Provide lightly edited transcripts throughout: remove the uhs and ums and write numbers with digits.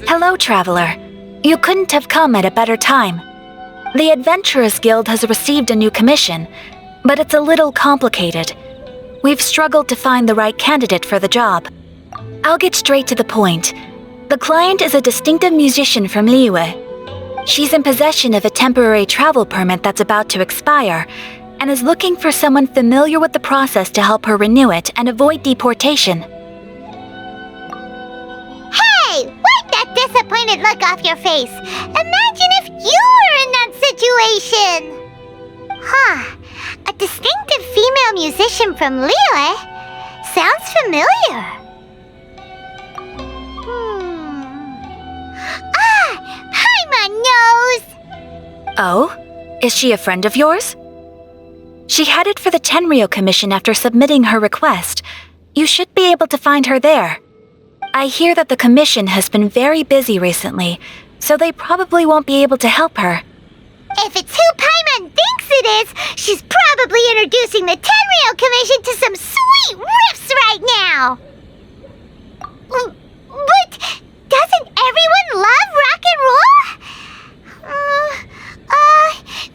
Hello, traveler. You couldn't have come at a better time. The Adventurers Guild has received a new commission, but it's a little complicated. We've struggled to find the right candidate for the job. I'll get straight to the point. The client is a distinctive musician from Liyue. She's in possession of a temporary travel permit that's about to expire, and is looking for someone familiar with the process to help her renew it and avoid deportation. Hey! Wipe that disappointed look off your face! Imagine if you were in that situation! Huh. A distinctive female musician from Liyue? Sounds familiar. Paimon knows! Oh? Is she a friend of yours? She headed for the Tenryou Commission after submitting her request. You should be able to find her there. I hear that the commission has been very busy recently, so they probably won't be able to help her. If it's who Paimon thinks it is, she's probably introducing the Tenryou Commission to some sweet riffs right now! But doesn't everyone love rock and roll?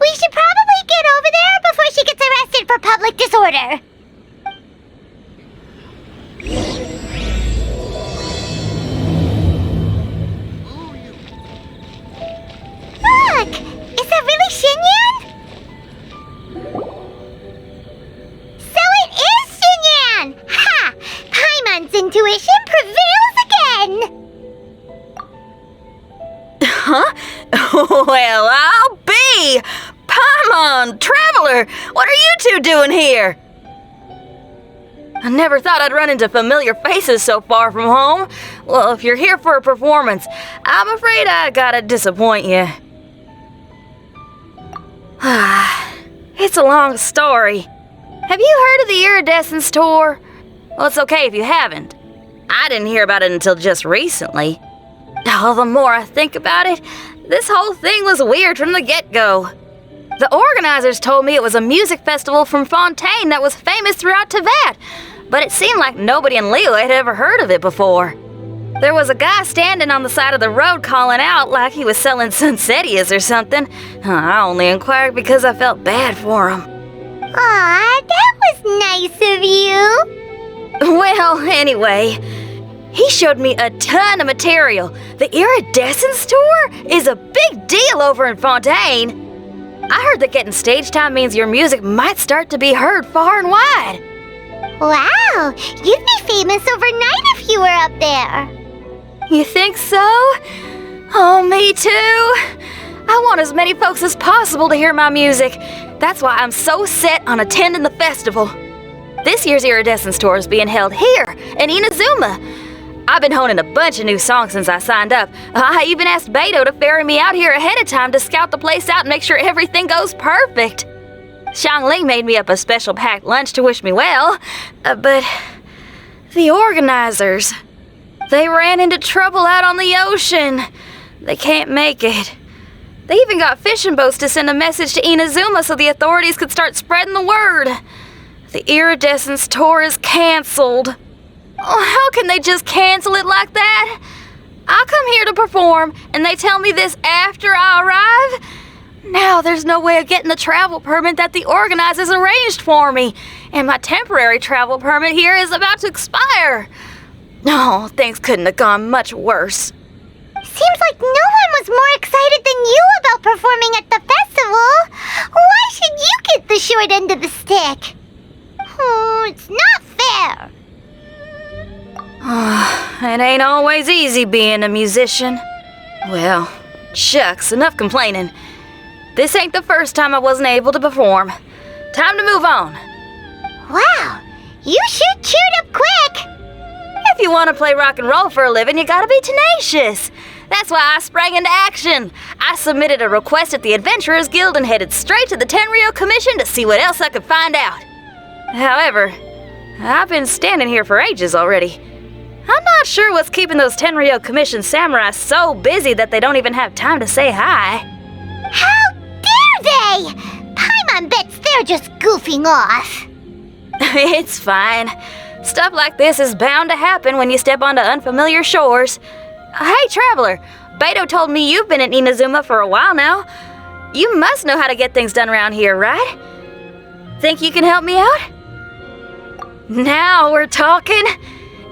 We should probably get over there before she gets arrested for public disorder. Look! Is that really Xinyan? So it is Xinyan! Ha! Paimon's intuition prevails again! Huh? Well, I'll be! Paimon, Traveler, what are you two doing here? I never thought I'd run into familiar faces so far from home. Well, if you're here for a performance, I'm afraid I gotta disappoint you. It's a long story. Have you heard of the Iridescence Tour? Well, it's okay if you haven't. I didn't hear about it until just recently. Oh, the more I think about it, this whole thing was weird from the get-go. The organizers told me it was a music festival from Fontaine that was famous throughout Teyvat, but it seemed like nobody in Liyue had ever heard of it before. There was a guy standing on the side of the road calling out like he was selling Sunsetias or something. I only inquired because I felt bad for him. Aw, that was nice of you. Well, anyway, he showed me a ton of material. The Iridescence Tour is a big deal over in Fontaine. I heard that getting stage time means your music might start to be heard far and wide. Wow, you'd be famous overnight if you were up there. You think so? Oh, me too. I want as many folks as possible to hear my music. That's why I'm so set on attending the festival. This year's Iridescence Tour is being held here in Inazuma. I've been honing a bunch of new songs since I signed up. I even asked Beto to ferry me out here ahead of time to scout the place out and make sure everything goes perfect. Xiangling made me up a special packed lunch to wish me well, but the organizers, they ran into trouble out on the ocean. They can't make it. They even got fishing boats to send a message to Inazuma so the authorities could start spreading the word. The Iridescence Tour is canceled. Oh, how can they just cancel it like that? I come here to perform, and they tell me this after I arrive? Now there's no way of getting the travel permit that the organizers arranged for me, and my temporary travel permit here is about to expire. No, things couldn't have gone much worse. Seems like no one was more excited than you about performing at the festival. Why should you get the short end of the stick? Oh, it's not fair. It ain't always easy being a musician. Well, shucks, enough complaining. This ain't the first time I wasn't able to perform. Time to move on. Wow, you sure cheered up quick. If you want to play rock and roll for a living, you gotta be tenacious. That's why I sprang into action. I submitted a request at the Adventurers Guild and headed straight to the Tenryou Commission to see what else I could find out. However, I've been standing here for ages already. I'm not sure what's keeping those Tenryou Commission samurai so busy that they don't even have time to say hi. How dare they! Paimon bets they're just goofing off. It's fine. Stuff like this is bound to happen when you step onto unfamiliar shores. Hey, Traveler. Beto told me you've been at Inazuma for a while now. You must know how to get things done around here, right? Think you can help me out? Now we're talking.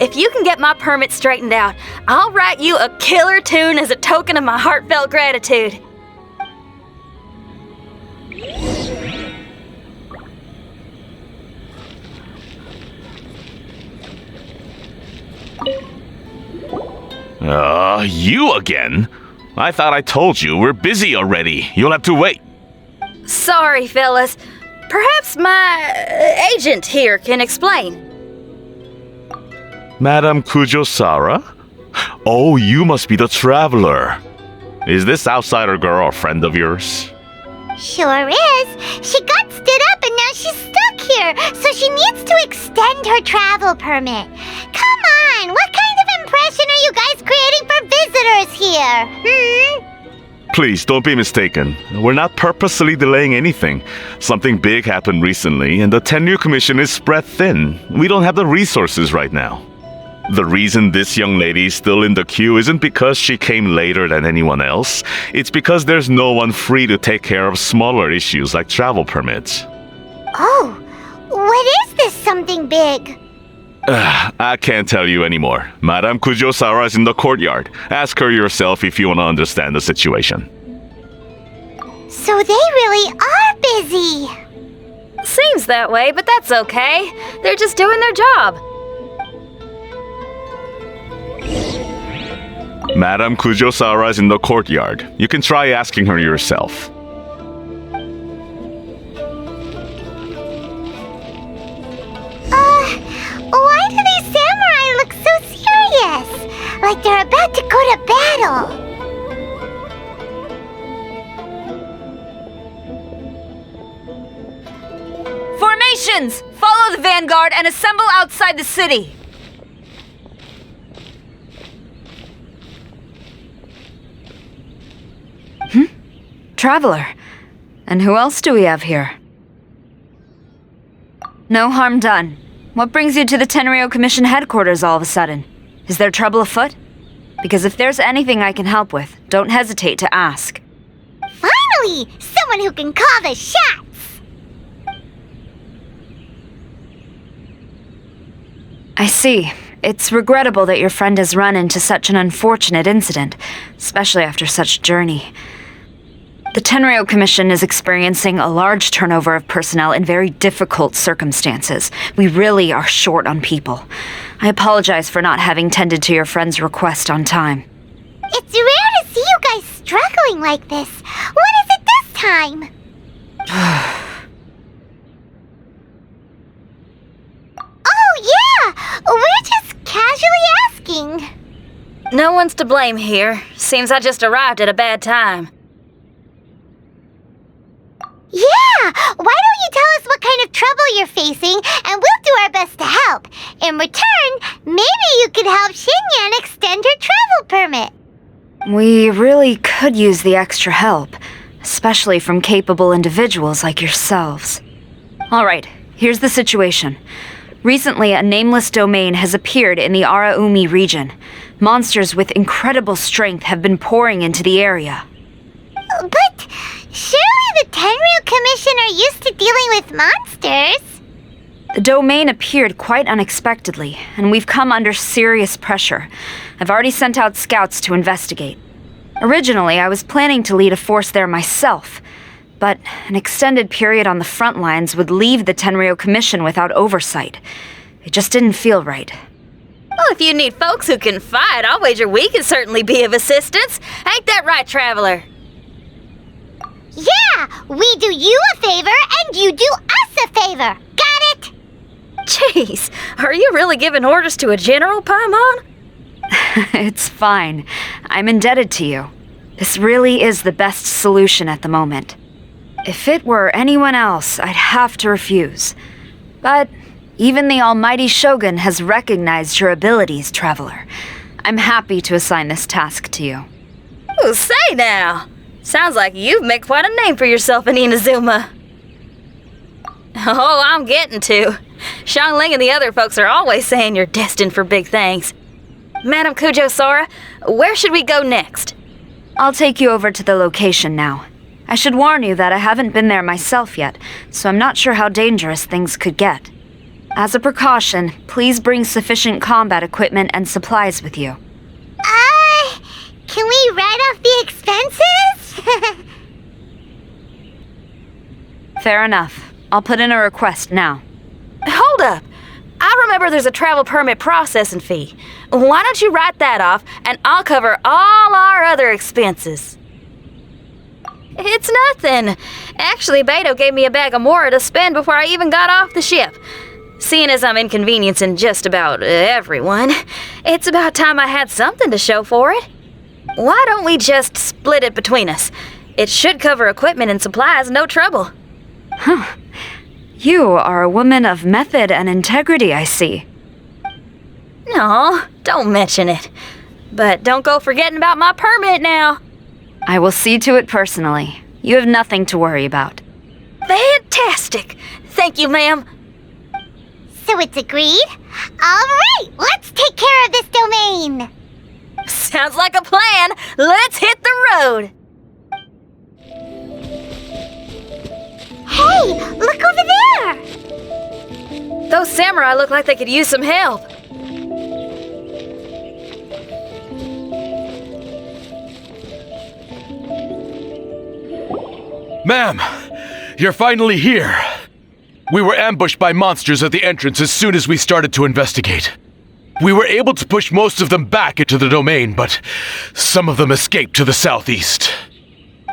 If you can get my permit straightened out, I'll write you a killer tune as a token of my heartfelt gratitude. You again? I thought I told you we're busy already. You'll have to wait. Sorry, fellas. Perhaps my agent here can explain. Madam Kujosara? Oh, you must be the traveler. Is this outsider girl a friend of yours? Sure is. She got stood up and now she's stuck here, so she needs to extend her travel permit. Come on, what kind of impression are you guys creating for visitors here? Please, don't be mistaken. We're not purposely delaying anything. Something big happened recently, and the Tenryu Commission is spread thin. We don't have the resources right now. The reason this young lady's still in the queue isn't because she came later than anyone else. It's because there's no one free to take care of smaller issues like travel permits. Oh, what is this something big? I can't tell you anymore. Madame Kujosara is in the courtyard. Ask her yourself if you want to understand the situation. So they really are busy. Seems that way, but that's okay. They're just doing their job. Madame Kujosara is in the courtyard. You can try asking her yourself. Why do these samurai look so serious? Like they're about to go to battle. Formations! Follow the vanguard and assemble outside the city. Traveler. And who else do we have here? No harm done. What brings you to the Tenryu Commission headquarters all of a sudden? Is there trouble afoot? Because if there's anything I can help with, don't hesitate to ask. Finally! Someone who can call the shots! I see. It's regrettable that your friend has run into such an unfortunate incident, especially after such a journey. The Tenryu Commission is experiencing a large turnover of personnel in very difficult circumstances. We really are short on people. I apologize for not having tended to your friend's request on time. It's rare to see you guys struggling like this. What is it this time? Oh, yeah! We're just casually asking. No one's to blame here. Seems I just arrived at a bad time. Yeah! Why don't you tell us what kind of trouble you're facing, and we'll do our best to help. In return, maybe you could help Xinyan extend her travel permit. We really could use the extra help, especially from capable individuals like yourselves. All right, here's the situation. Recently, a nameless domain has appeared in the Araumi region. Monsters with incredible strength have been pouring into the area. But surely the Tenryu Commission are used to dealing with monsters. The domain appeared quite unexpectedly, and we've come under serious pressure. I've already sent out scouts to investigate. Originally, I was planning to lead a force there myself, but an extended period on the front lines would leave the Tenryu Commission without oversight. It just didn't feel right. Well, if you need folks who can fight, I'll wager we can certainly be of assistance. Ain't that right, Traveler? Yeah, we do you a favor and you do us a favor. Got it? Jeez, are you really giving orders to a general, Paimon? It's fine. I'm indebted to you. This really is the best solution at the moment. If it were anyone else, I'd have to refuse. But even the almighty Shogun has recognized your abilities, Traveler. I'm happy to assign this task to you. Ooh, say now! Sounds like you've made quite a name for yourself in Inazuma. Oh, I'm getting to. Xiangling and the other folks are always saying you're destined for big things. Madam Kujo-Sora, where should we go next? I'll take you over to the location now. I should warn you that I haven't been there myself yet, so I'm not sure how dangerous things could get. As a precaution, please bring sufficient combat equipment and supplies with you. Can we write off the expenses? Fair enough. I'll put in a request now. Hold up! I remember there's a travel permit processing fee. Why don't you write that off, and I'll cover all our other expenses? It's nothing. Actually, Beto gave me a bag of Mora to spend before I even got off the ship. Seeing as I'm inconveniencing just about everyone, it's about time I had something to show for it. Why don't we just split it between us? It should cover equipment and supplies, no trouble. Huh. You are a woman of method and integrity, I see. No, don't mention it. But don't go forgetting about my permit now. I will see to it personally. You have nothing to worry about. Fantastic! Thank you, ma'am. So it's agreed? Alright, let's take care of this domain! Sounds like a plan. Let's hit the road. Hey, look over there! Those samurai look like they could use some help. Ma'am, you're finally here. We were ambushed by monsters at the entrance as soon as we started to investigate. We were able to push most of them back into the domain, but some of them escaped to the southeast.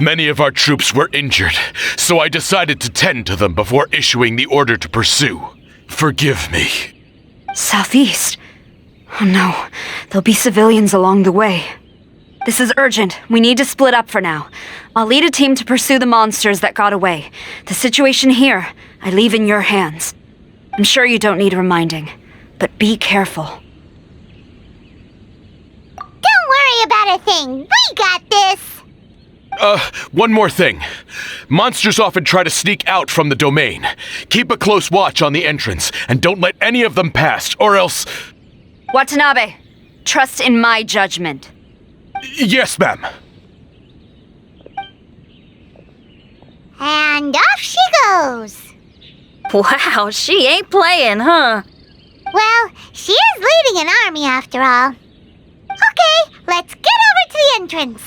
Many of our troops were injured, so I decided to tend to them before issuing the order to pursue. Forgive me. Southeast? Oh no, there'll be civilians along the way. This is urgent. We need to split up for now. I'll lead a team to pursue the monsters that got away. The situation here, I leave in your hands. I'm sure you don't need reminding, but be careful. Don't worry about a thing. We got this. One more thing. Monsters often try to sneak out from the domain. Keep a close watch on the entrance, and don't let any of them pass, or else... Watanabe, trust in my judgment. Yes, ma'am. And off she goes. Wow, she ain't playing, huh? Well, she is leading an army after all. Okay, let's get over to the entrance.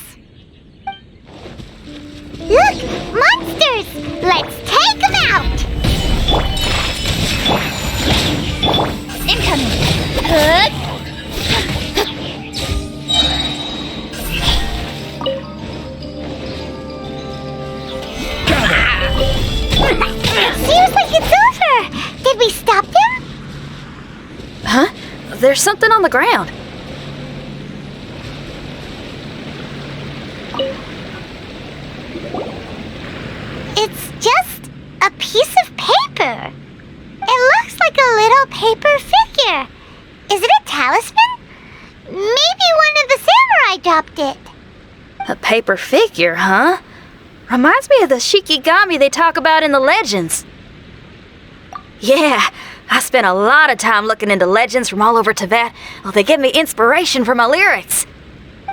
Look, monsters! Let's take them out! Incoming! Seems like it's over! Did we stop them? Huh? There's something on the ground. It's just a piece of paper. It looks like a little paper figure. Is it a talisman? Maybe one of the samurai dropped it. A paper figure, huh? Reminds me of the Shikigami they talk about in the legends. Yeah, I spent a lot of time looking into legends from all over Tibet. Well, they give me inspiration for my lyrics.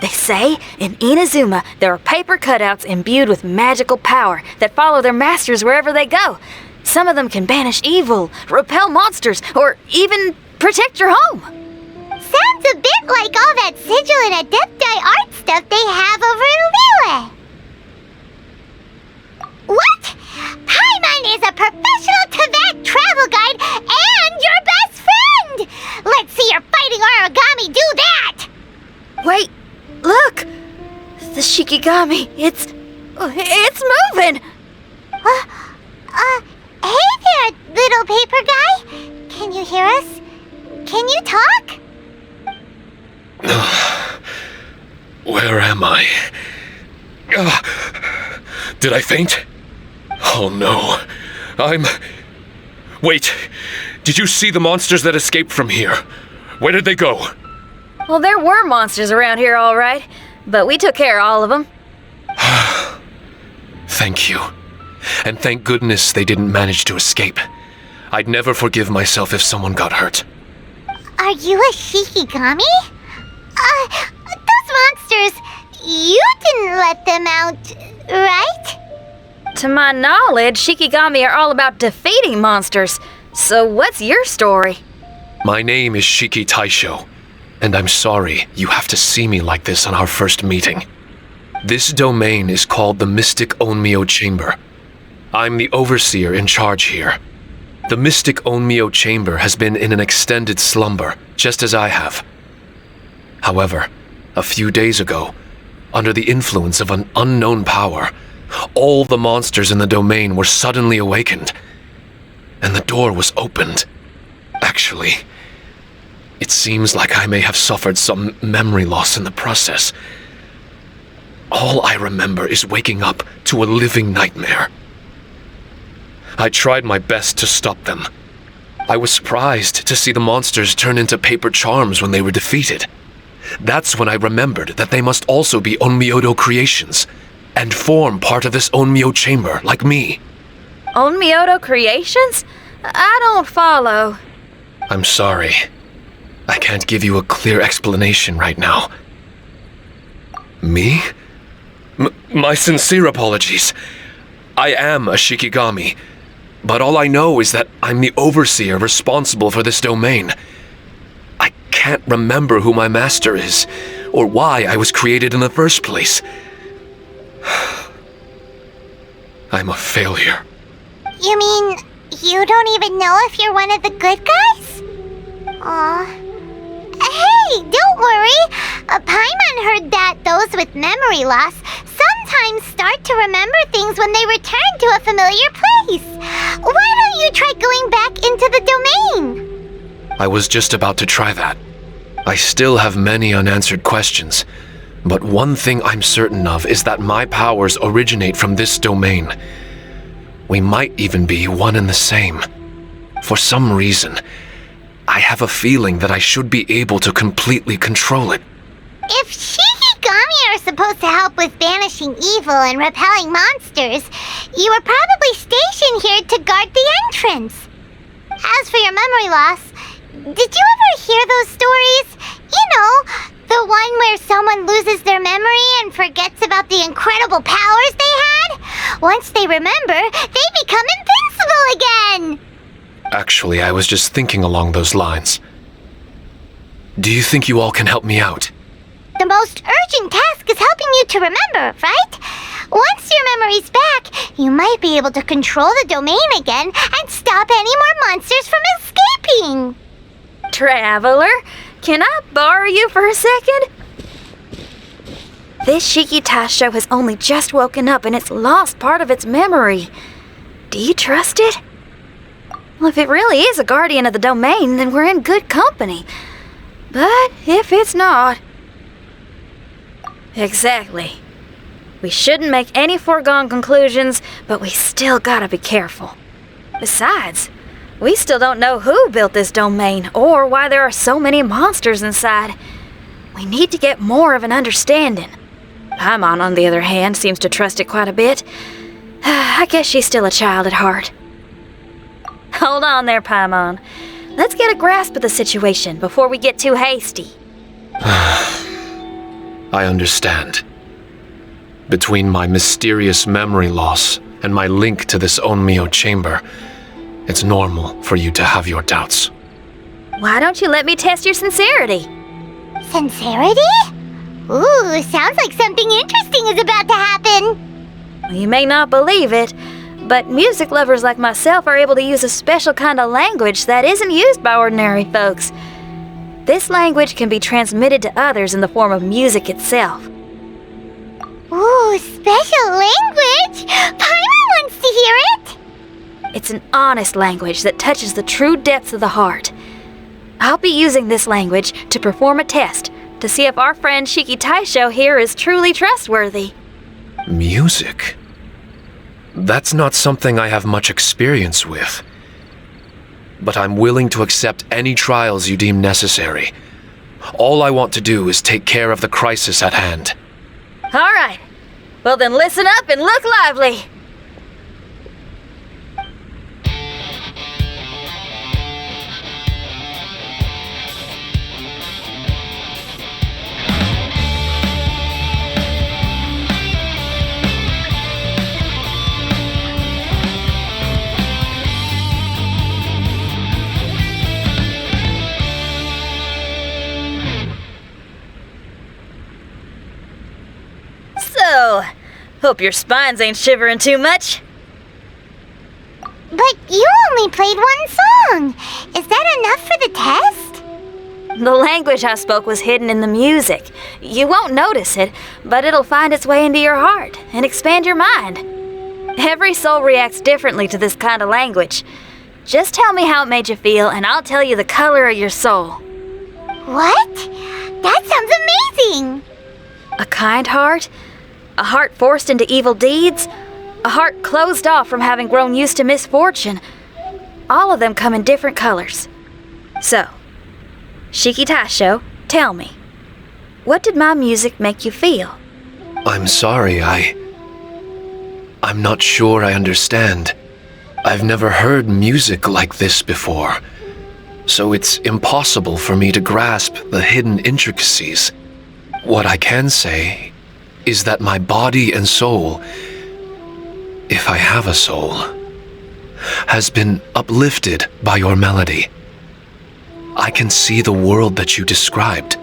They say in Inazuma there are paper cutouts imbued with magical power that follow their masters wherever they go. Some of them can banish evil, repel monsters, or even protect your home. Sounds a bit like all that sigil and adepti art stuff they have over in Liyue. What? Paimon is a professional Tibet travel guide and your best friend! Let's see your fighting origami do that! Wait, look! The Shikigami, it's moving! Hey there, little paper guy. Can you hear us? Can you talk? Where am I? Did I faint? Oh no. Wait. Did you see the monsters that escaped from here? Where did they go? Well, there were monsters around here, all right, but we took care of all of them. Thank you. And thank goodness they didn't manage to escape. I'd never forgive myself if someone got hurt. Are you a Shikigami? Those monsters, you didn't let them out, right? To my knowledge, Shikigami are all about defeating monsters. So what's your story? My name is Shiki Taisho, and I'm sorry you have to see me like this on our first meeting. This domain is called the Mystic Onmyo Chamber. I'm the overseer in charge here. The Mystic Onmyo Chamber has been in an extended slumber, just as I have. However, a few days ago, under the influence of an unknown power, all the monsters in the domain were suddenly awakened, and the door was opened. Actually, it seems like I may have suffered some memory loss in the process. All I remember is waking up to a living nightmare. I tried my best to stop them. I was surprised to see the monsters turn into paper charms when they were defeated. That's when I remembered that they must also be Onmyodo creations, and form part of this Onmyo chamber, like me. Onmyodo creations? I don't follow. I'm sorry. I can't give you a clear explanation right now. Me? My sincere apologies. I am a Shikigami, but all I know is that I'm the overseer responsible for this domain. I can't remember who my master is, or why I was created in the first place. I'm a failure. You mean you don't even know if you're one of the good guys? Aw. Hey, don't worry. Paimon heard that those with memory loss sometimes start to remember things when they return to a familiar place. Why don't you try going back into the domain? I was just about to try that. I still have many unanswered questions, but one thing I'm certain of is that my powers originate from this domain. We might even be one and the same. For some reason, I have a feeling that I should be able to completely control it. If Shikigami are supposed to help with banishing evil and repelling monsters, you were probably stationed here to guard the entrance. As for your memory loss, did you ever hear those stories? You know, the one where someone loses their memory and forgets about the incredible powers they had? Once they remember, they become invincible again! Actually, I was just thinking along those lines. Do you think you all can help me out? The most urgent task is helping you to remember, right? Once your memory's back, you might be able to control the domain again and stop any more monsters from escaping. Traveler, can I borrow you for a second? This Shiki Taisho has only just woken up and it's lost part of its memory. Do you trust it? Well, if it really is a guardian of the domain, then we're in good company. But if it's not... Exactly. We shouldn't make any foregone conclusions, but we still gotta be careful. Besides, we still don't know who built this domain or why there are so many monsters inside. We need to get more of an understanding. Paimon, on the other hand, seems to trust it quite a bit. I guess she's still a child at heart. Hold on there, Paimon. Let's get a grasp of the situation before we get too hasty. I understand. Between my mysterious memory loss and my link to this Onmyo chamber, it's normal for you to have your doubts. Why don't you let me test your sincerity? Sincerity? Ooh, sounds like something interesting is about to happen. You may not believe it, but music lovers like myself are able to use a special kind of language that isn't used by ordinary folks. This language can be transmitted to others in the form of music itself. Ooh, special language? Paimon wants to hear it! It's an honest language that touches the true depths of the heart. I'll be using this language to perform a test to see if our friend Shiki Taisho here is truly trustworthy. Music? That's not something I have much experience with. But I'm willing to accept any trials you deem necessary. All I want to do is take care of the crisis at hand. All right. Well then listen up and look lively. So, hope your spines ain't shivering too much. But you only played one song. Is that enough for the test? The language I spoke was hidden in the music. You won't notice it, but it'll find its way into your heart and expand your mind. Every soul reacts differently to this kind of language. Just tell me how it made you feel, and I'll tell you the color of your soul. What? That sounds amazing! A kind heart? A heart forced into evil deeds? A heart closed off from having grown used to misfortune? All of them come in different colors. So, Shiki Taisho, tell me, what did my music make you feel? I'm sorry, I'm not sure I understand. I've never heard music like this before, so it's impossible for me to grasp the hidden intricacies. What I can say is that my body and soul, if I have a soul, has been uplifted by your melody. I can see the world that you described.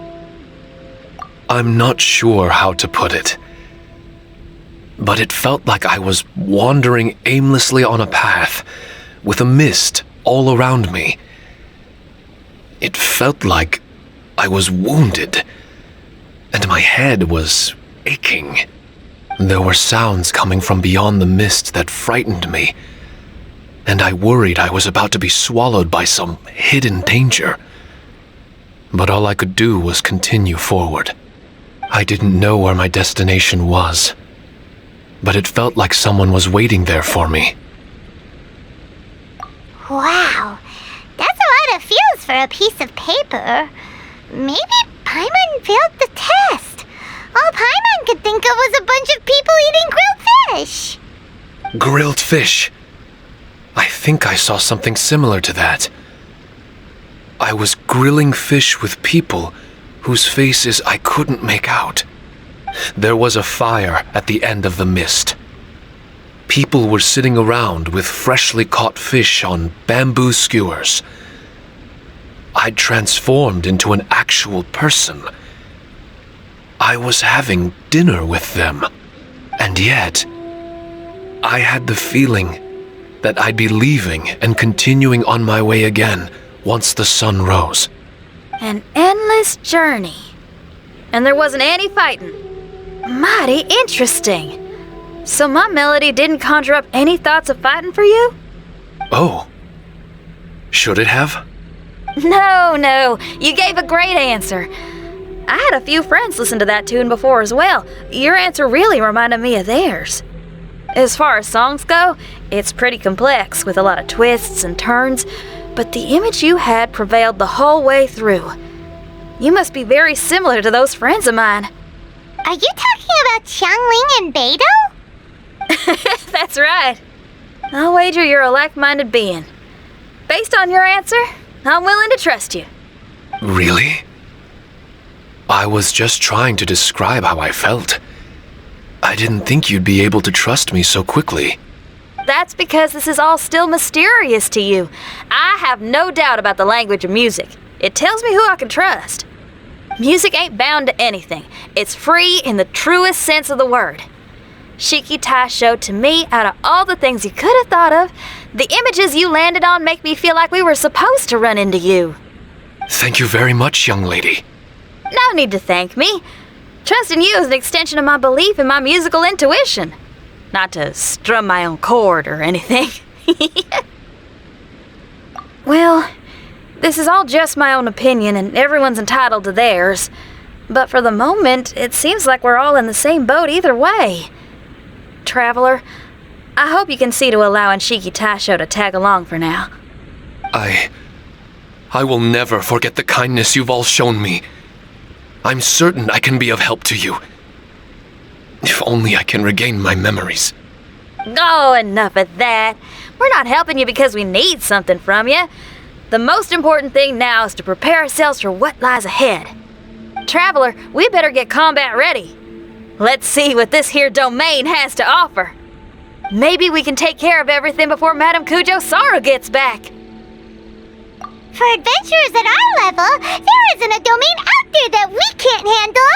I'm not sure how to put it, but it felt like I was wandering aimlessly on a path with a mist all around me. It felt like I was wounded, and my head was aching. There were sounds coming from beyond the mist that frightened me, and I worried I was about to be swallowed by some hidden danger. But all I could do was continue forward. I didn't know where my destination was, but it felt like someone was waiting there for me. Wow, that's a lot of feels for a piece of paper. Maybe Paimon failed the test. All Paimon could think of was a bunch of people eating grilled fish. Grilled fish. I think I saw something similar to that. I was grilling fish with people whose faces I couldn't make out. There was a fire at the end of the mist. People were sitting around with freshly caught fish on bamboo skewers. I'd transformed into an actual person. I was having dinner with them, and yet I had the feeling that I'd be leaving and continuing on my way again once the sun rose. An endless journey. And there wasn't any fighting. Mighty interesting. So my melody didn't conjure up any thoughts of fighting for you? Oh. Should it have? No, you gave a great answer. I had a few friends listen to that tune before as well. Your answer really reminded me of theirs. As far as songs go, it's pretty complex with a lot of twists and turns, but the image you had prevailed the whole way through. You must be very similar to those friends of mine. Are you talking about Xiangling and Beidou? That's right. I'll wager you're a like-minded being. Based on your answer, I'm willing to trust you. Really? I was just trying to describe how I felt. I didn't think you'd be able to trust me so quickly. That's because this is all still mysterious to you. I have no doubt about the language of music. It tells me who I can trust. Music ain't bound to anything. It's free in the truest sense of the word. Shiki Taisho, to me, out of all the things you could have thought of, the images you landed on make me feel like we were supposed to run into you. Thank you very much, young lady. No need to thank me. Trusting you is an extension of my belief in my musical intuition. Not to strum my own chord or anything. Well, this is all just my own opinion and everyone's entitled to theirs. But for the moment, it seems like we're all in the same boat either way. Traveler, I hope you can see to allowing Shiki Taisho to tag along for now. I will never forget the kindness you've all shown me. I'm certain I can be of help to you. If only I can regain my memories. Oh, enough of that. We're not helping you because we need something from you. The most important thing now is to prepare ourselves for what lies ahead. Traveler, we better get combat ready. Let's see what this here domain has to offer. Maybe we can take care of everything before Madame Kujo Sara gets back. For adventurers at our level, there isn't a domain out there that we can't handle.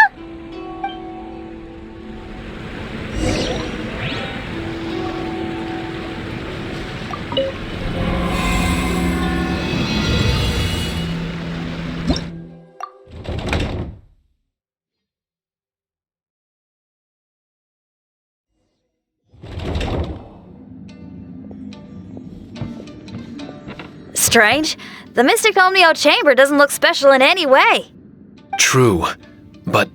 strange. The Mystic Omnio Chamber doesn't look special in any way. True, but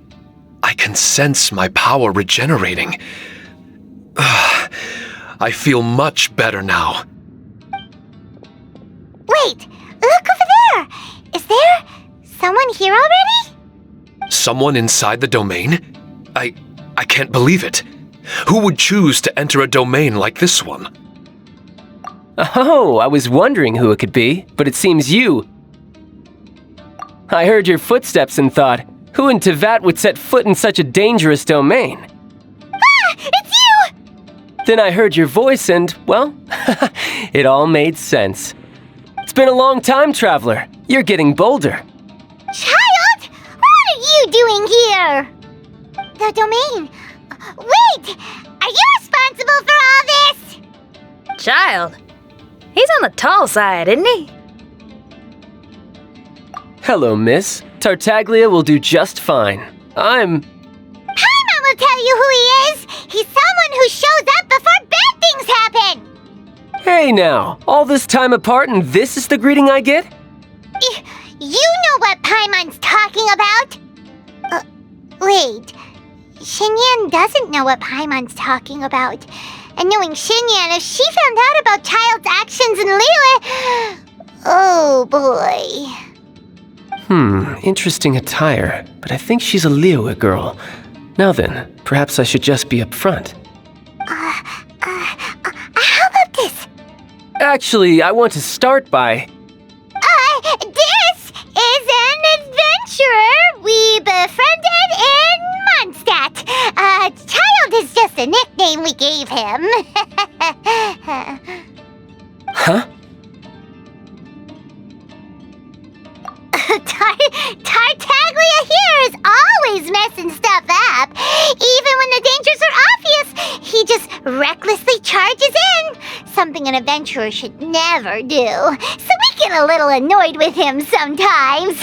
I can sense my power regenerating. I feel much better now. Wait, look over there! Is there someone here already? Someone inside the domain? I can't believe it. Who would choose to enter a domain like this one? Oh, I was wondering who it could be, but it seems you. I heard your footsteps and thought, who in Tevat would set foot in such a dangerous domain? Ah! It's you! Then I heard your voice and, well, it all made sense. It's been a long time, Traveler. You're getting bolder. Child! What are you doing here? The domain. Wait! Are you responsible for all this? Child, he's on the tall side, isn't he? Hello, miss. Tartaglia will do just fine. Paimon will tell you who he is! He's someone who shows up before bad things happen! Hey now, all this time apart and this is the greeting I get? You know what Paimon's talking about? Wait. Xinyan doesn't know what Paimon's talking about. And knowing Xinyan, if she found out about Child's actions in Liyue... Oh boy. Interesting attire, but I think she's a Liyue girl. Now then, perhaps I should just be upfront. How about this? Actually, I want to start by... This is an adventurer we befriended in Mondstadt. Child is just a nickname we gave him. Huh? Tartaglia here is always messing stuff up. Even when the dangers are obvious, he just recklessly charges in. Something an adventurer should never do. So we get a little annoyed with him sometimes.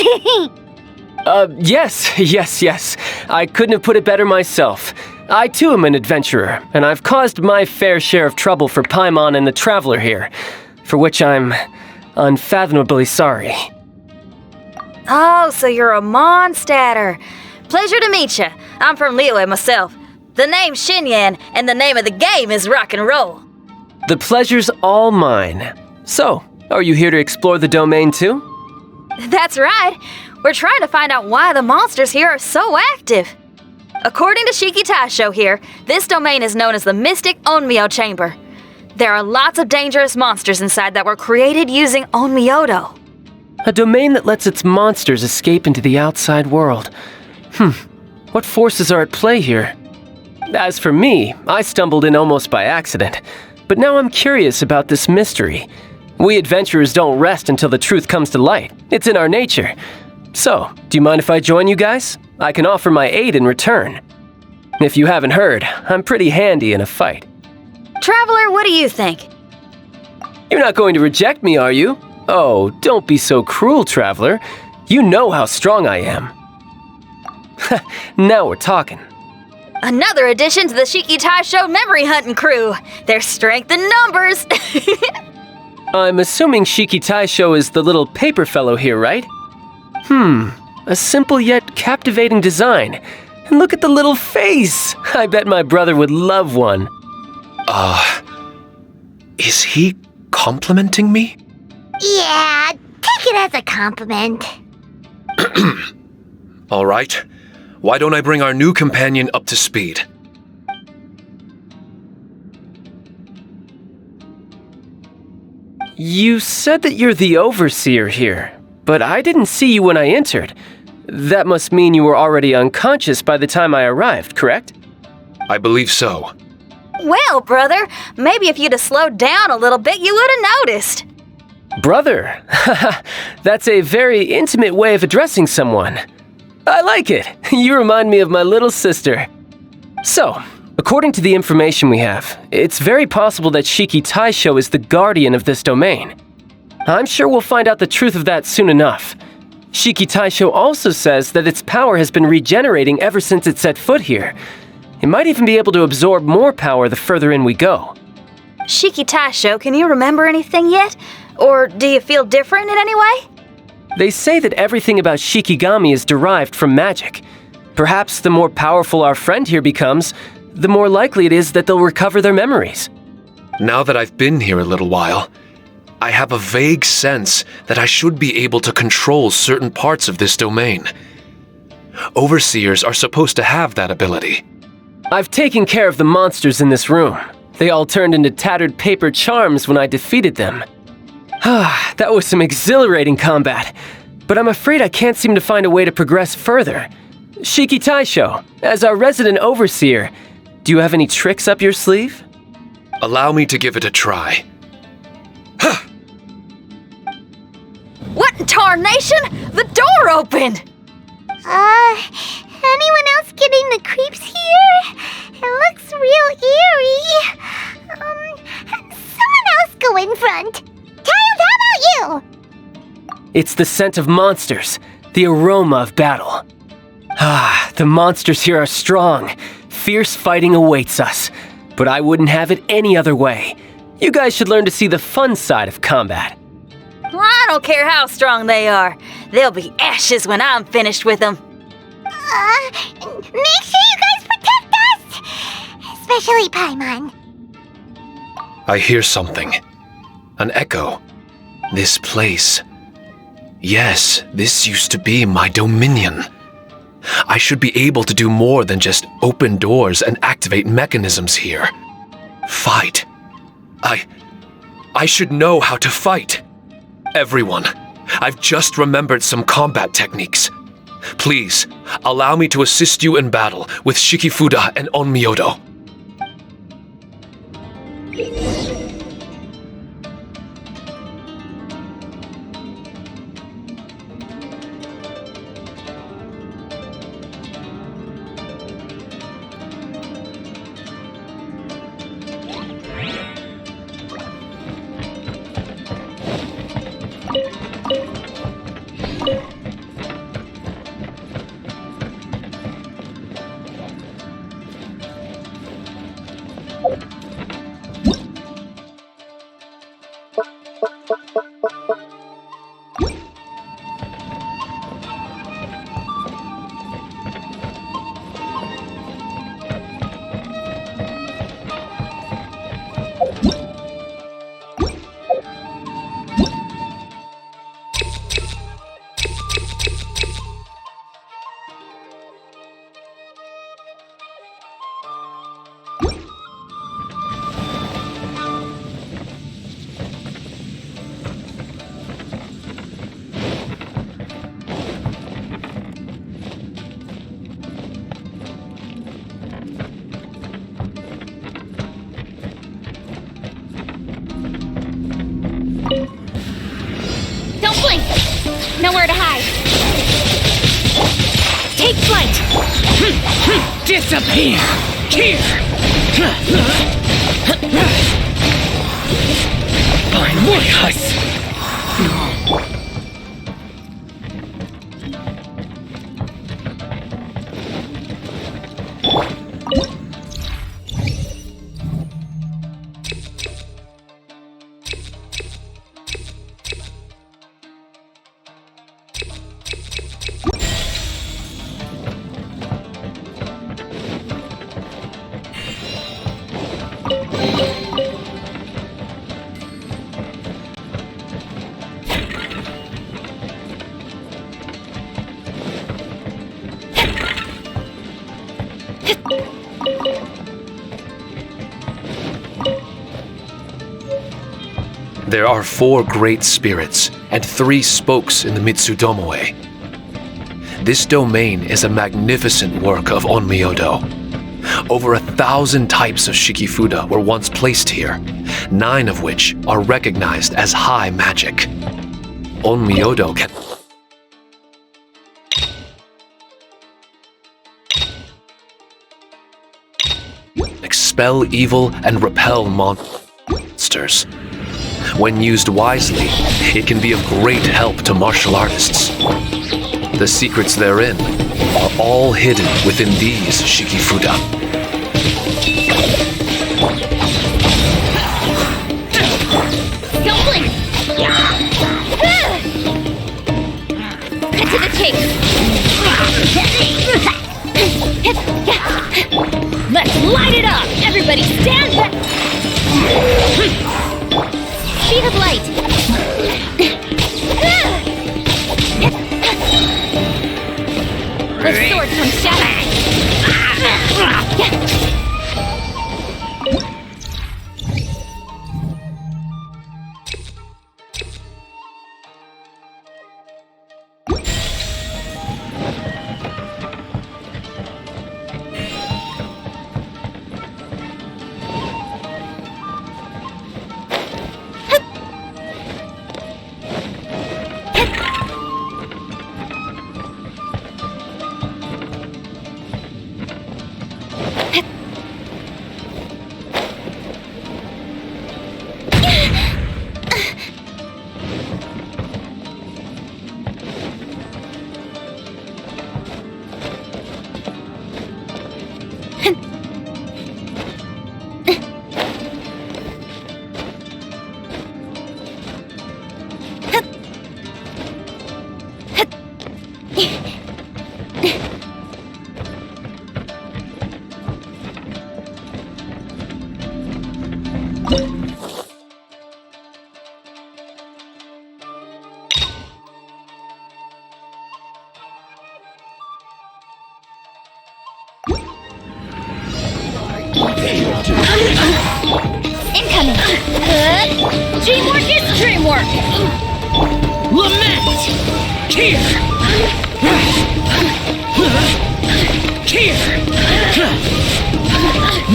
Yes. I couldn't have put it better myself. I too am an adventurer, and I've caused my fair share of trouble for Paimon and the Traveler here, for which I'm unfathomably sorry. Oh, so you're a Mondstadter. Pleasure to meet you. I'm from Liyue myself. The name's Xinyan, and the name of the game is rock and roll. The pleasure's all mine. So, are you here to explore the domain too? That's right. We're trying to find out why the monsters here are so active. According to Shiki Taisho here, this domain is known as the Mystic Onmyo Chamber. There are lots of dangerous monsters inside that were created using Onmyodo. A domain that lets its monsters escape into the outside world. What forces are at play here? As for me, I stumbled in almost by accident. But now I'm curious about this mystery. We adventurers don't rest until the truth comes to light. It's in our nature. So, do you mind if I join you guys? I can offer my aid in return. If you haven't heard, I'm pretty handy in a fight. Traveler, what do you think? You're not going to reject me, are you? Oh, don't be so cruel, Traveler. You know how strong I am. Now we're talking. Another addition to the Shiki Taisho memory hunting crew. There's strength in numbers. I'm assuming Shiki Taisho is the little paper fellow here, right? A simple yet captivating design. And look at the little face! I bet my brother would love one. Is he complimenting me? Yeah, take it as a compliment. All right. Why don't I bring our new companion up to speed? You said that you're the overseer here, but I didn't see you when I entered. That must mean you were already unconscious by the time I arrived, correct? I believe so. Well, brother, maybe if you'd have slowed down a little bit, you would have noticed. Brother, that's a very intimate way of addressing someone. I like it. You remind me of my little sister. So, according to the information we have, it's very possible that Shiki Taisho is the guardian of this domain. I'm sure we'll find out the truth of that soon enough. Shiki Taisho also says that its power has been regenerating ever since it set foot here. It might even be able to absorb more power the further in we go. Shiki Taisho, can you remember anything yet? Or do you feel different in any way? They say that everything about Shikigami is derived from magic. Perhaps the more powerful our friend here becomes, the more likely it is that they'll recover their memories. Now that I've been here a little while, I have a vague sense that I should be able to control certain parts of this domain. Overseers are supposed to have that ability. I've taken care of the monsters in this room. They all turned into tattered paper charms when I defeated them. That was some exhilarating combat, but I'm afraid I can't seem to find a way to progress further. Shiki Taisho, as our resident overseer, do you have any tricks up your sleeve? Allow me to give it a try. What in tarnation? The door opened! Anyone else getting the creeps here? It looks real eerie. Someone else go in front. Child, how about you? It's the scent of monsters, the aroma of battle. The monsters here are strong. Fierce fighting awaits us, but I wouldn't have it any other way. You guys should learn to see the fun side of combat. Well, I don't care how strong they are. They'll be ashes when I'm finished with them. Make sure you guys protect us! Especially Paimon. I hear something. An echo. This place. Yes, this used to be my dominion. I should be able to do more than just open doors and activate mechanisms here. Fight. I should know how to fight. Everyone, I've just remembered some combat techniques. Please, allow me to assist you in battle with Shikifuda and Onmyodo. Don't blink! Nowhere to hide. Take flight! Disappear! Here! Find us! There are 4 great spirits and 3 spokes in the Mitsudomoe. This domain is a magnificent work of Onmyodo. Over 1,000 types of Shikifuda were once placed here, 9 of which are recognized as high magic. Onmyodo can expel evil and repel monsters. When used wisely, it can be of great help to martial artists. The secrets therein are all hidden within these Shikifuda. Don't blink! Stand back! Speed of light! With sword from shadow! Incoming! Dreamwork is dreamwork! Lament! Here! Here!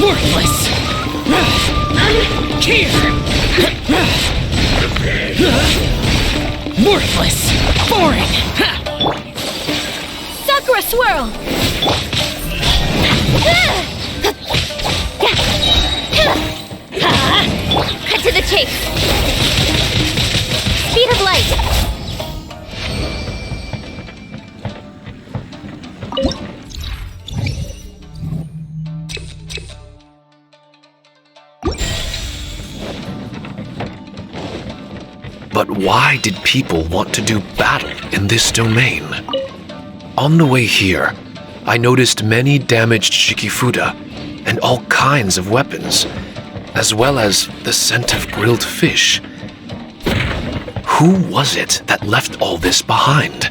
Worthless! Here! Worthless! Foreign! Sakura swirl! Cut to the chase! Speed of light! But why did people want to do battle in this domain? On the way here, I noticed many damaged Shikifuda and all kinds of weapons, as well as the scent of grilled fish. Who was it that left all this behind?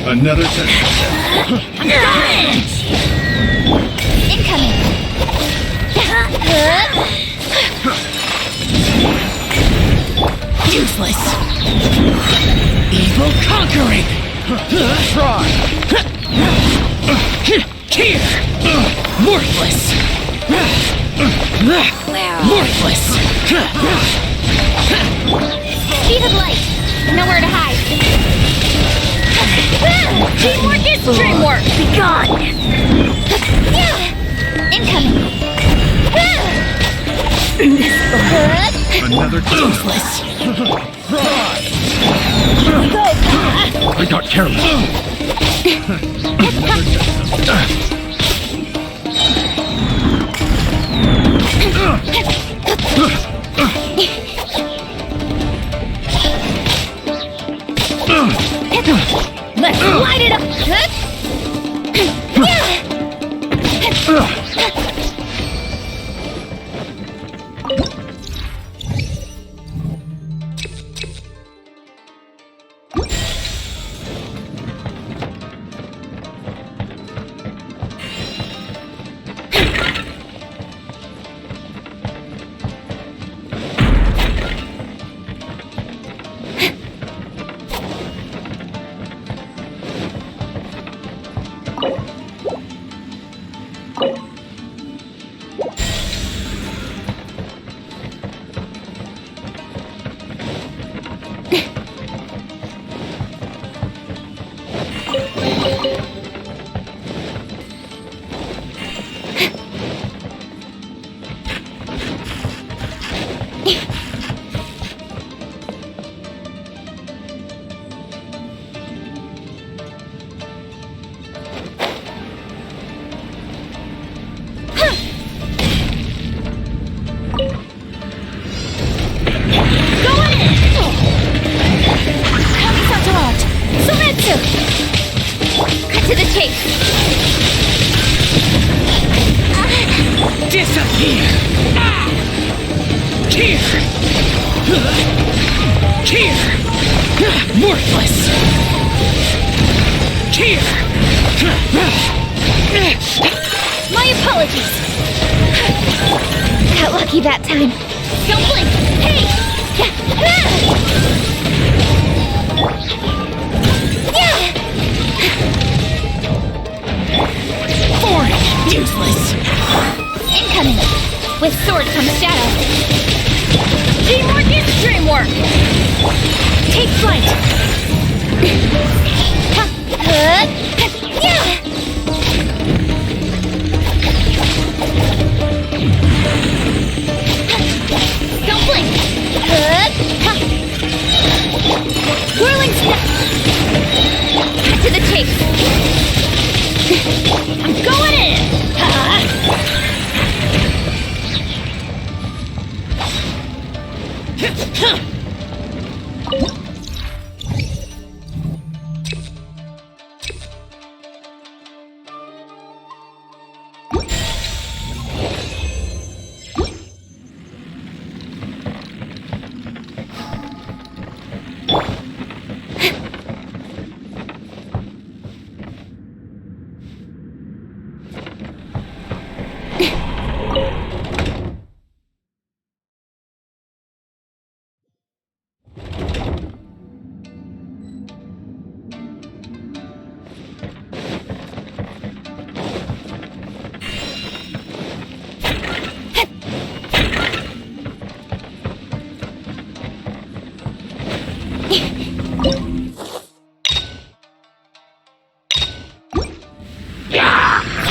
Another test. Incoming. Useless. Evil conquering. Try. Here. Worthless. Worthless. Speed of light. Nowhere to hide. Teamwork is dreamwork. Be gone. Incoming. Another useless. I got careless. Let's light it up. Disappear! Here! Here! Worthless! Here! My apologies. Got lucky that time. Don't blink. Hey! Foreign! Useless! Incoming. With sword comes shadow. Teamwork is dreamwork. Take flight. Don't blink. Whirling snap. Cut to the chase. I'm going in.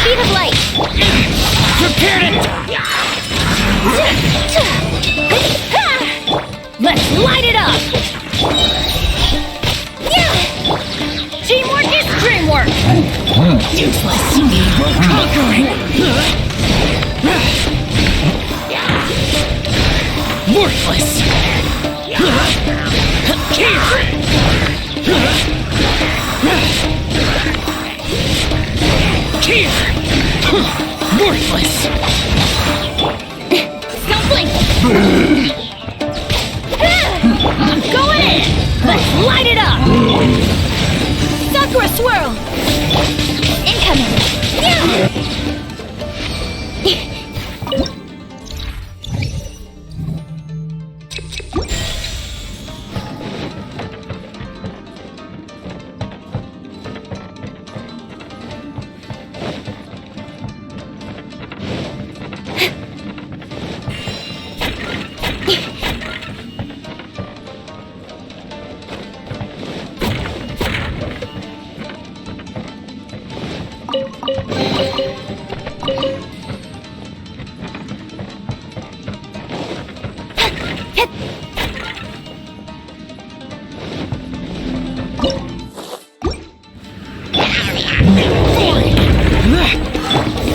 Speed of light. Prepare to Let's light it up. Teamwork is dreamwork. useless evil conquering! Worthless! Here! Worthless! Stumbling! I'm going in! Let's light it up! Sakura swirl! Incoming!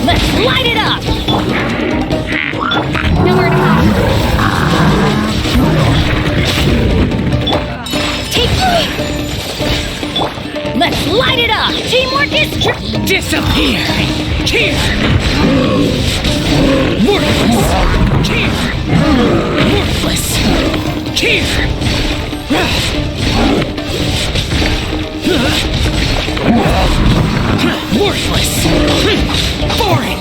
Let's light it up! Nowhere to hide. Take me! Let's light it up! Teamwork is Disappear! Here! Worthless! Here! Worthless! Here! Worthless! Boring!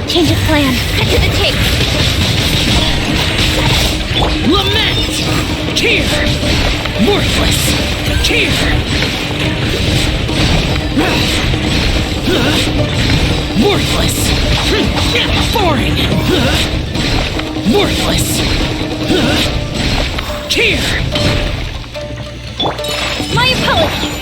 Change of plan. Cut to the chase. Lament! Here! Worthless! Here! Worthless! Boring! Worthless! Here! My apologies.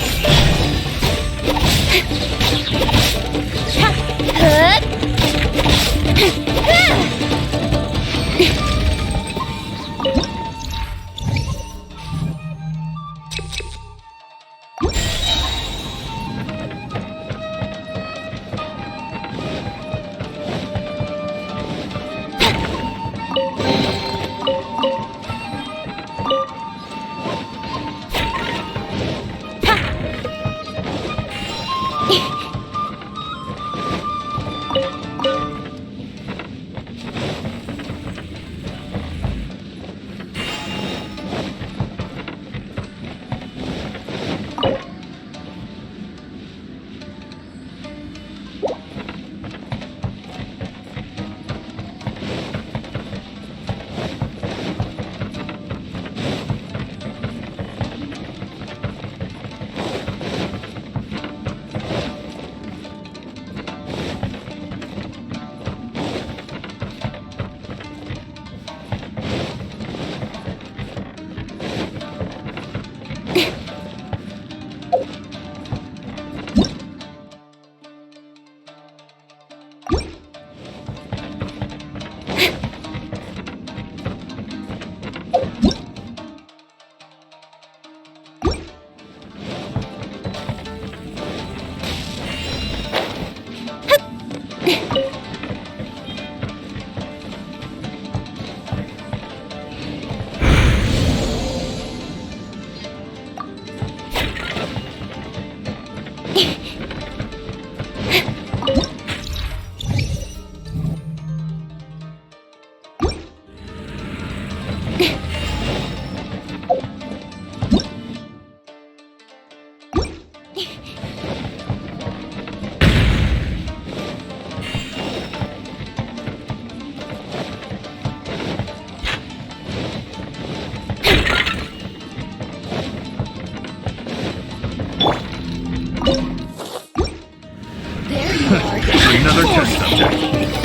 another test subject.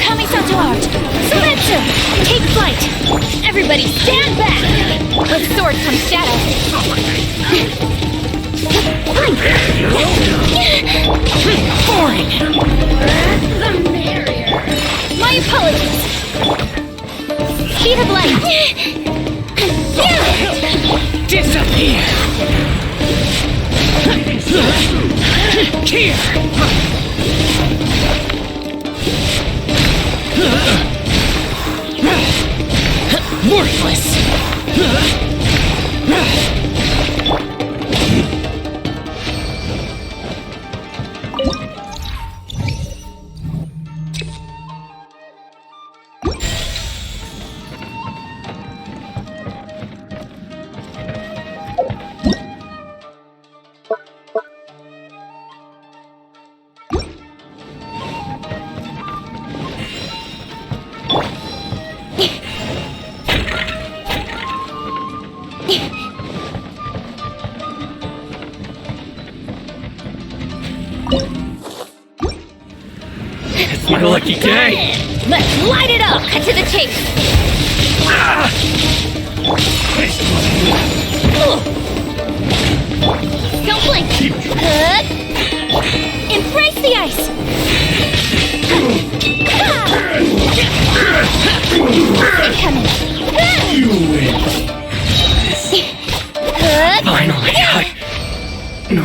Kami-san to art. Silencer! Take flight! Everybody stand back! With sword comes shadow. Boring! My apologies. Speed of light. Disappear! Here! Worthless! It's my lucky day! Let's light it up! Cut to the chase! Don't blink! Embrace the ice! Incoming! You win! Finally, No.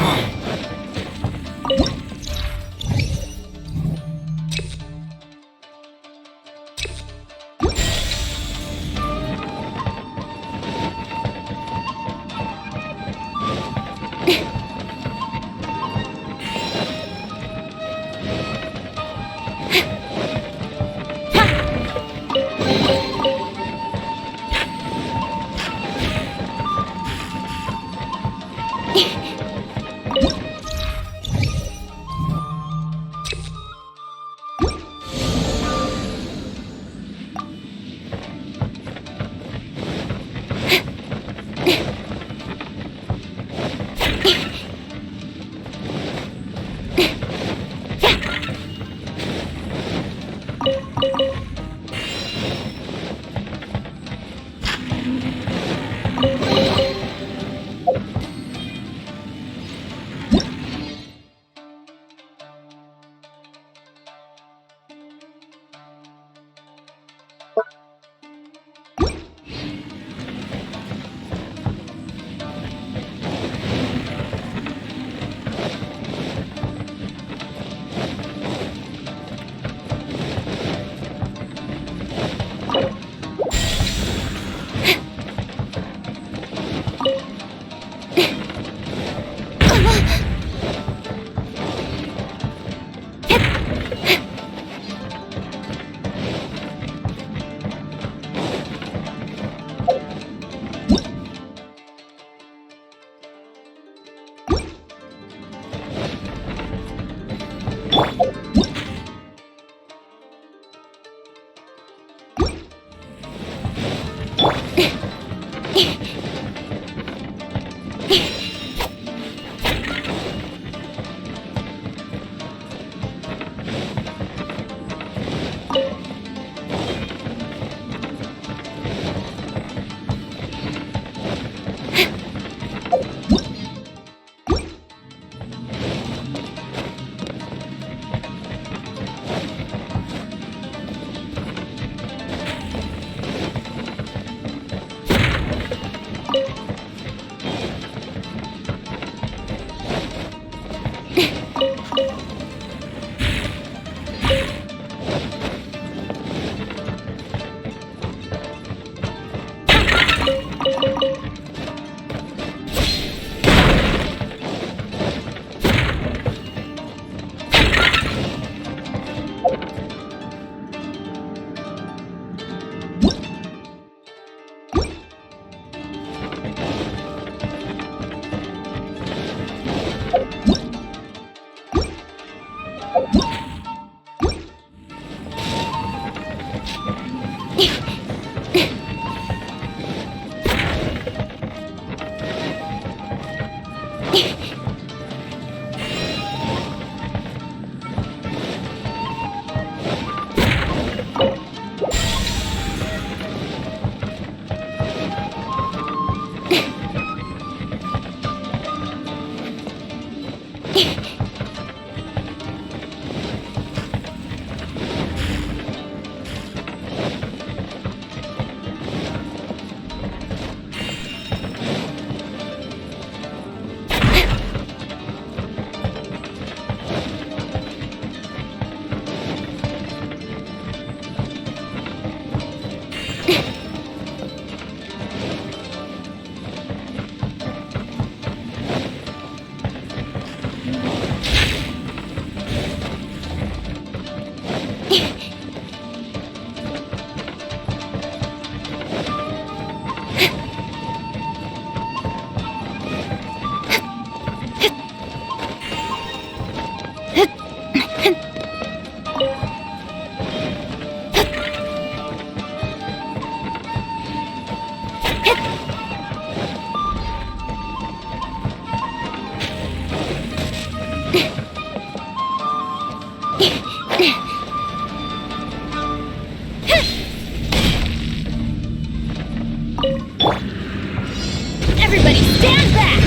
Everybody stand back!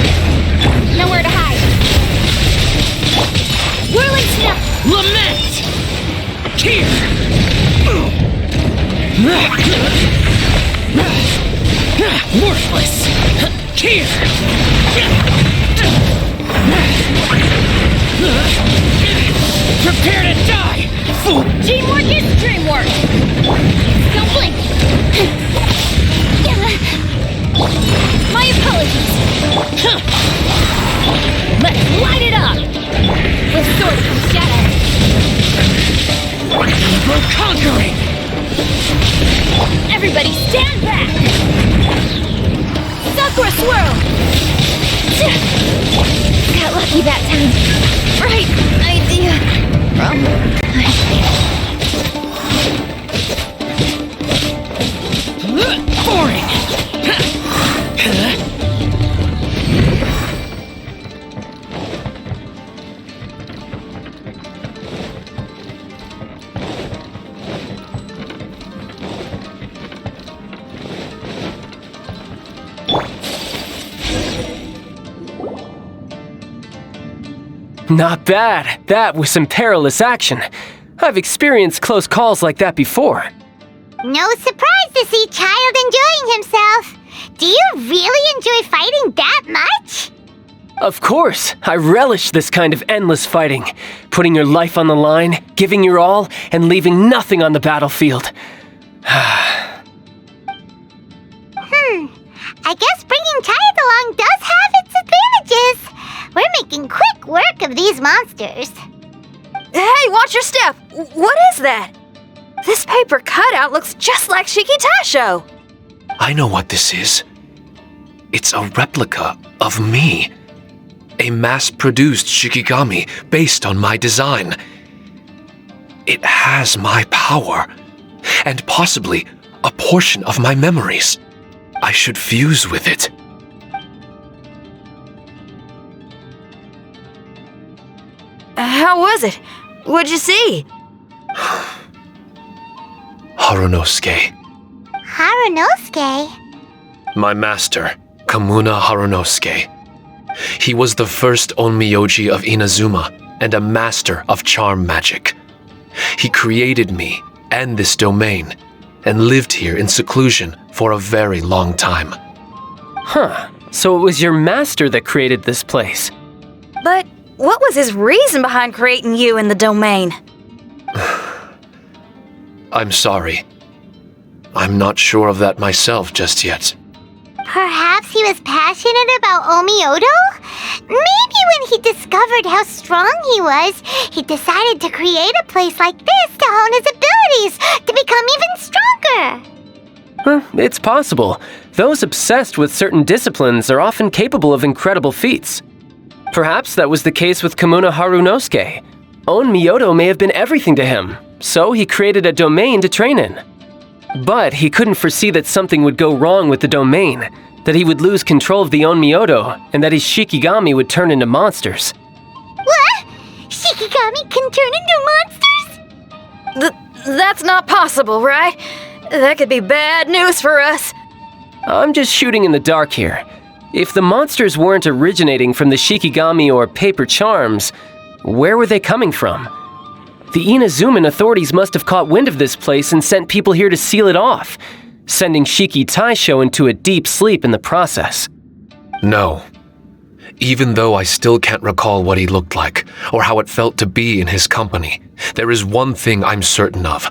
Nowhere to hide. Whirling snow! Lament! Here! Worthless! Here! Prepare to die, fool! Teamwork is dreamwork! Don't blink! My apologies! Let's light it up! With sword comes shadow! We're conquering! Everybody stand back! Sakura swirl! Got lucky that time. Right idea. Wrong time. Boring! Not bad. That was some perilous action. I've experienced close calls like that before. No surprise to see Child enjoying himself. Do you really enjoy fighting that much? Of course, I relish this kind of endless fighting. Putting your life on the line, giving your all, and leaving nothing on the battlefield. I guess bringing Child along does have its advantages. We're making quick work of these monsters. Hey, watch your step! What is that? This paper cutout looks just like Shiki Taisho. I know what this is. It's a replica of me. A mass-produced Shikigami based on my design. It has my power, and possibly a portion of my memories. I should fuse with it. How was it? What'd you see? Harunosuke. Harunosuke? My master, Kamuna Harunosuke. He was the first Onmyoji of Inazuma and a master of charm magic. He created me and this domain and lived here in seclusion for a very long time. Huh. So it was your master that created this place. But what was his reason behind creating you in the domain? I'm sorry. I'm not sure of that myself just yet. Perhaps he was passionate about Omiodo? Maybe when he discovered how strong he was, he decided to create a place like this to hone his abilities, to become even stronger. It's possible. Those obsessed with certain disciplines are often capable of incredible feats. Perhaps that was the case with Kamuna Harunosuke. Onmyodo may have been everything to him, so he created a domain to train in. But he couldn't foresee that something would go wrong with the domain, that he would lose control of the Onmyodo, and that his Shikigami would turn into monsters. What? Shikigami can turn into monsters? That's not possible, right? That could be bad news for us. I'm just shooting in the dark here. If the monsters weren't originating from the Shikigami or paper charms, where were they coming from? The Inazuman authorities must have caught wind of this place and sent people here to seal it off, sending Shiki Taisho into a deep sleep in the process. No. Even though I still can't recall what he looked like, or how it felt to be in his company, there is one thing I'm certain of.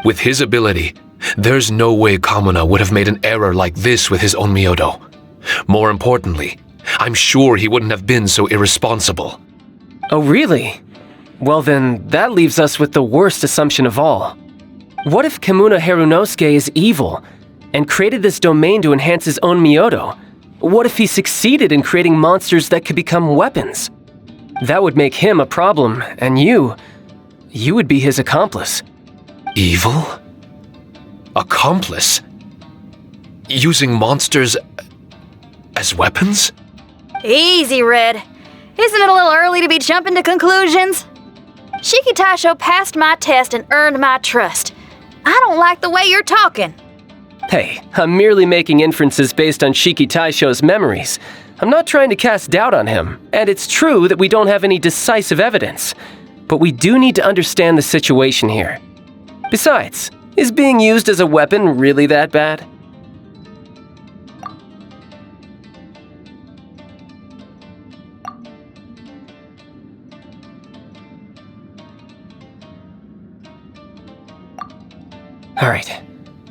With his ability, there's no way Kamuna would have made an error like this with his Onmyodo. More importantly, I'm sure he wouldn't have been so irresponsible. Oh, really? Well then, that leaves us with the worst assumption of all. What if Kamuna Harunosuke is evil, and created this domain to enhance his own Myoto? What if he succeeded in creating monsters that could become weapons? That would make him a problem, and you would be his accomplice. Evil? Accomplice? Using monsters as weapons? Easy, Red. Isn't it a little early to be jumping to conclusions? Shiki Taisho passed my test and earned my trust. I don't like the way you're talking. Hey, I'm merely making inferences based on Shiki Taisho's memories. I'm not trying to cast doubt on him, and it's true that we don't have any decisive evidence. But we do need to understand the situation here. Besides, is being used as a weapon really that bad? Alright,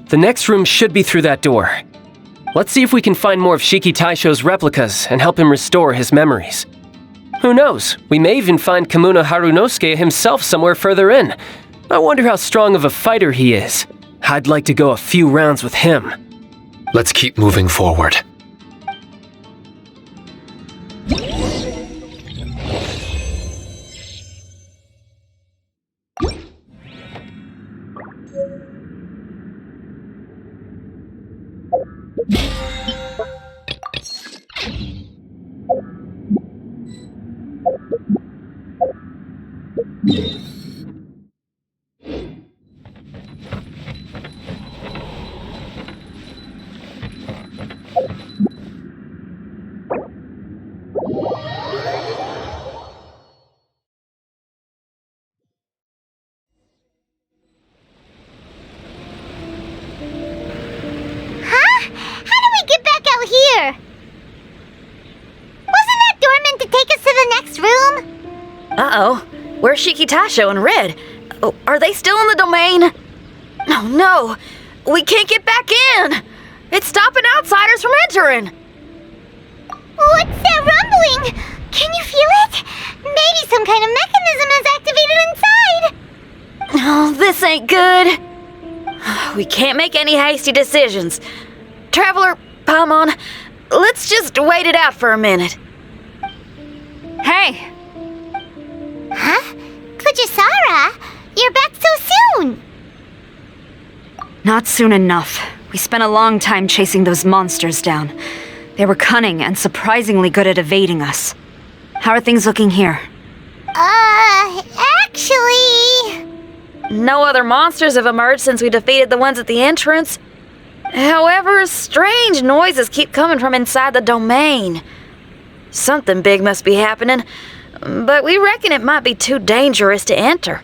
the next room should be through that door. Let's see if we can find more of Shiki Taisho's replicas and help him restore his memories. Who knows, we may even find Kamuna Harunosuke himself somewhere further in. I wonder how strong of a fighter he is. I'd like to go a few rounds with him. Let's keep moving forward. Uh-oh. Where's Shiki Taisho and Red? Oh, are they still in the domain? Oh no! We can't get back in! It's stopping outsiders from entering! What's that rumbling? Can you feel it? Maybe some kind of mechanism is activated inside! Oh, this ain't good. We can't make any hasty decisions. Traveler, Paimon, let's just wait it out for a minute. Hey! Huh? Kujisara? You're back so soon! Not soon enough. We spent a long time chasing those monsters down. They were cunning and surprisingly good at evading us. How are things looking here? Actually... No other monsters have emerged since we defeated the ones at the entrance. However, strange noises keep coming from inside the domain. Something big must be happening, but we reckon it might be too dangerous to enter.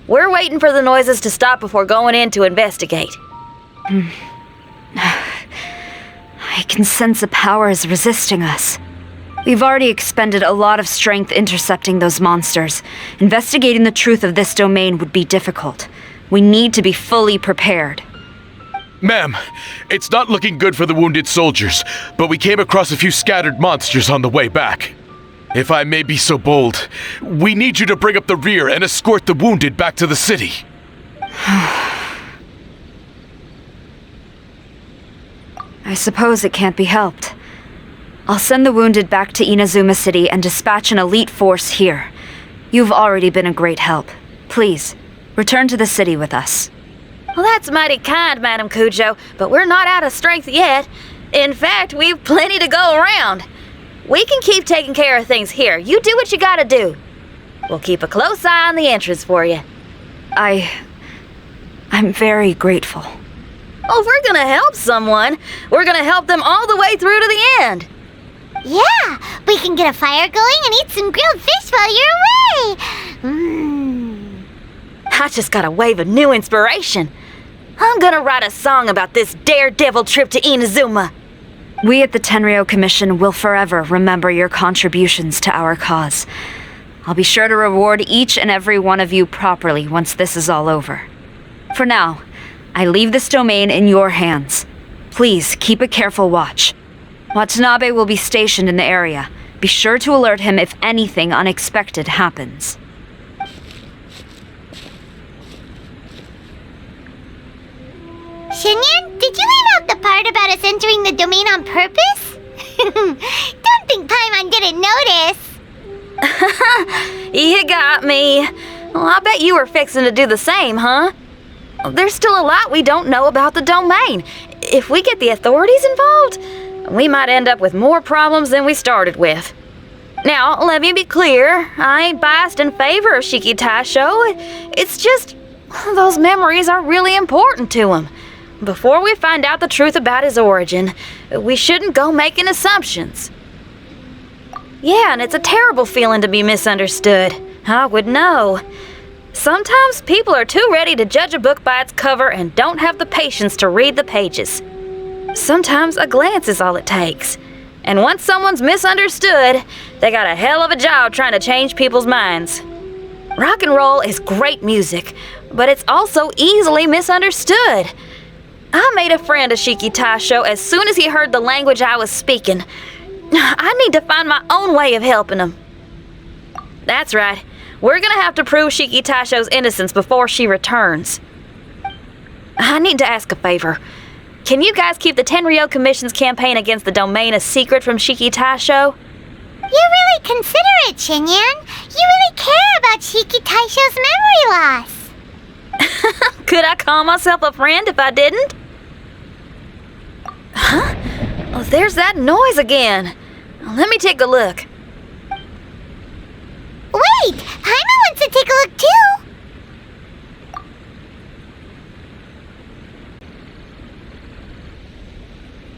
We're waiting for the noises to stop before going in to investigate. I can sense a power is resisting us. We've already expended a lot of strength intercepting those monsters. Investigating the truth of this domain would be difficult. We need to be fully prepared. Ma'am, it's not looking good for the wounded soldiers, but we came across a few scattered monsters on the way back. If I may be so bold, we need you to bring up the rear and escort the wounded back to the city. I suppose it can't be helped. I'll send the wounded back to Inazuma City and dispatch an elite force here. You've already been a great help. Please, return to the city with us. Well, that's mighty kind, Madam Kujo, but we're not out of strength yet. In fact, we've plenty to go around. We can keep taking care of things here. You do what you gotta do. We'll keep a close eye on the entrance for you. I'm very grateful. Oh, if we're gonna help someone, we're gonna help them all the way through to the end. Yeah, we can get a fire going and eat some grilled fish while you're away. I just got a wave of new inspiration. I'm gonna write a song about this daredevil trip to Inazuma. We at the Tenryou Commission will forever remember your contributions to our cause. I'll be sure to reward each and every one of you properly once this is all over. For now, I leave this domain in your hands. Please keep a careful watch. Watanabe will be stationed in the area. Be sure to alert him if anything unexpected happens. Shinyan, did you leave out the part about us entering the domain on purpose? Don't think Paimon didn't notice. You got me. Well, I bet you were fixing to do the same, huh? There's still a lot we don't know about the domain. If we get the authorities involved, we might end up with more problems than we started with. Now, let me be clear. I ain't biased in favor of Shiki Taisho. It's just those memories are really important to him. Before we find out the truth about his origin, we shouldn't go making assumptions. Yeah, and it's a terrible feeling to be misunderstood. I would know. Sometimes people are too ready to judge a book by its cover and don't have the patience to read the pages. Sometimes a glance is all it takes. And once someone's misunderstood, they got a hell of a job trying to change people's minds. Rock and roll is great music, but it's also easily misunderstood. I made a friend of Shiki Taisho as soon as he heard the language I was speaking. I need to find my own way of helping him. That's right. We're gonna have to prove Shiki Taisho's innocence before she returns. I need to ask a favor. Can you guys keep the Tenryo Commission's campaign against the domain a secret from Shiki Taisho? You're really considerate, Xinyan. You really care about Shiki Taisho's memory loss. Could I call myself a friend if I didn't? Huh? Oh, there's that noise again. Let me take a look. Wait! Paimon wants to take a look too!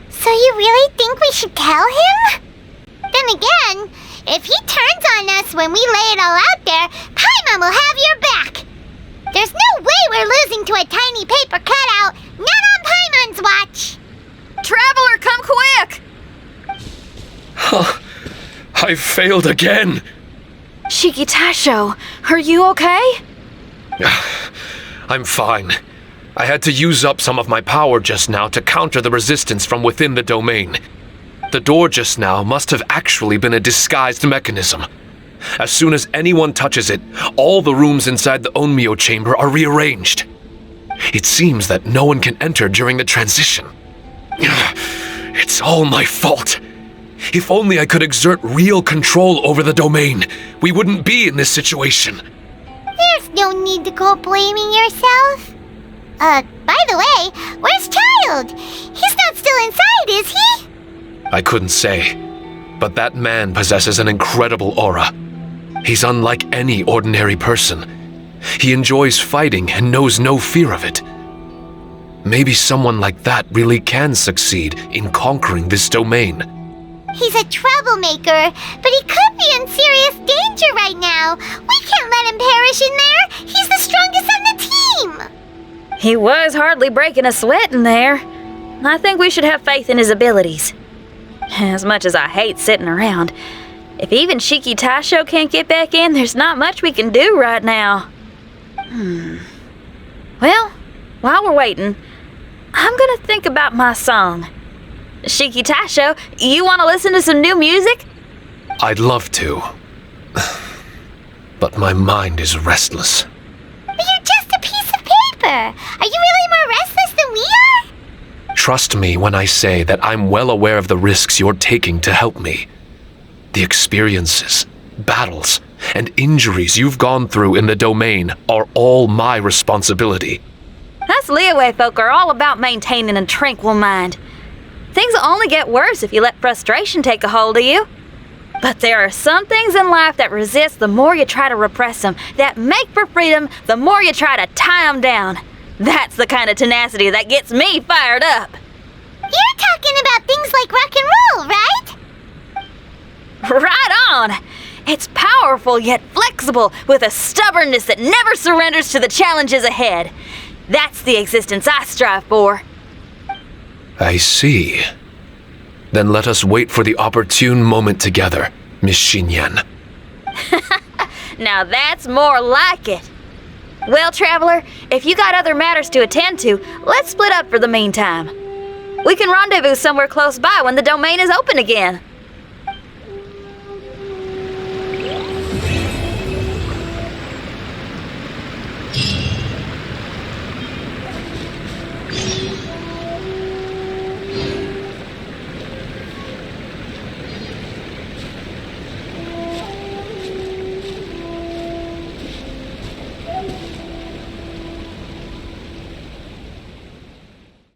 So you really think we should tell him? Then again, if he turns on us when we lay it all out there, Paimon will have your back! There's no way we're losing to a tiny paper cutout, not on Paimon's watch! Traveler, come quick! I failed again. Shiki Taisho, are you okay? I'm fine. I had to use up some of my power just now to counter the resistance from within the domain. The door just now must have actually been a disguised mechanism. As soon as anyone touches it, all the rooms inside the Onmyo chamber are rearranged. It seems that no one can enter during the transition. It's all my fault. If only I could exert real control over the domain, we wouldn't be in this situation. There's no need to go blaming yourself. By the way, where's Child? He's not still inside, is he? I couldn't say, but that man possesses an incredible aura. He's unlike any ordinary person. He enjoys fighting and knows no fear of it. Maybe someone like that really can succeed in conquering this domain. He's a troublemaker, but he could be in serious danger right now. We can't let him perish in there. He's the strongest on the team. He was hardly breaking a sweat in there. I think we should have faith in his abilities. As much as I hate sitting around, if even Shiki Taisho can't get back in, there's not much we can do right now. Well, while we're waiting, I'm gonna think about my song. Shiki Taisho, you want to listen to some new music? I'd love to. But my mind is restless. But you're just a piece of paper. Are you really more restless than we are? Trust me when I say that I'm well aware of the risks you're taking to help me. The experiences, battles, and injuries you've gone through in the domain are all my responsibility. Us Liyue folk are all about maintaining a tranquil mind. Things will only get worse if you let frustration take a hold of you. But there are some things in life that resist the more you try to repress them, that make for freedom the more you try to tie them down. That's the kind of tenacity that gets me fired up. You're talking about things like rock and roll, right? Right on! It's powerful yet flexible, with a stubbornness that never surrenders to the challenges ahead. That's the existence I strive for. I see. Then let us wait for the opportune moment together, Miss Xinyan. Now that's more like it. Well, Traveler, if you got other matters to attend to, let's split up for the meantime. We can rendezvous somewhere close by when the domain is open again.